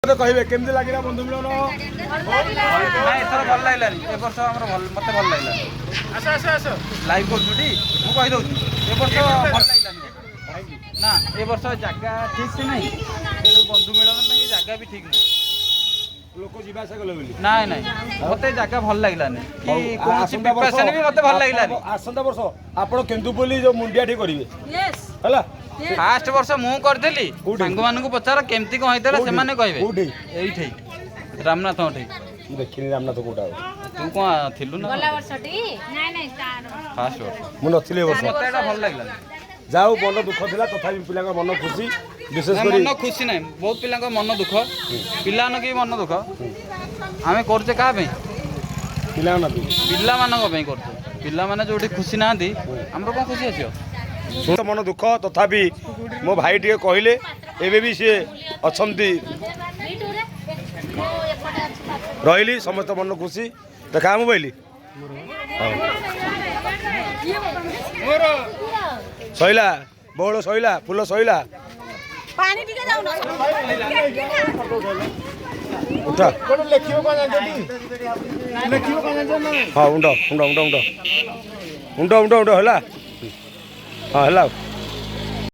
कहे केमती लगे बंधु मिलन एथर भल लागलानी ए वर्ष हमर भल मते भल लागला आस आस आस लाइव करछुटी मु कहि दउछी ए वर्ष भल लागलानी ना ए वर्ष जगह ठीक से नहीं बंधु मिलन पे जगह भी ठीक नहीं लोक जीवा आशा गले बोली नाइ नाइ मते जगह भल लागलानी कि कोनसी प्रिपरेशन भी मते भल लागलानी आसंता वर्ष आपण केंदु बोली जो मुंडिया ठीक करिवे यस हला फास्ट वर्ष मु करदेली संग मानकु पचार केमती को होइतला से माने कहबे कोठी एइठै रामनाथ ओठै देखिनी रामनाथ कोटा तू कोन थिलु ना गला वर्षटी नाइ नाइ तार फास्ट वर्ष मु नथिले वर्ष मते एटा भल लागलानी जाऊ मन दुख थिला तथापि पिला मन खुशी विशेष ना करी मन खुशी नहीं बहुत पिला मन दुख पिला की मन दुख आम करचे क्या पिला ना पिला मान करचे पिला माने जो खुशी ना आमर कौन खुशी आसो सुन मन दुख तथापि मो भाई टे कहले एबे भी सी अच्छी रही समस्त मन खुशी देखा मोबाइल सैला बौल सैला फूल सैला पानी टिके जाऊ न उठा कोन लेखियो कोन जानती लेखियो कोन जानती हाँ उंड उंड उंड उंड उंड उंड उंड होला हाँ होला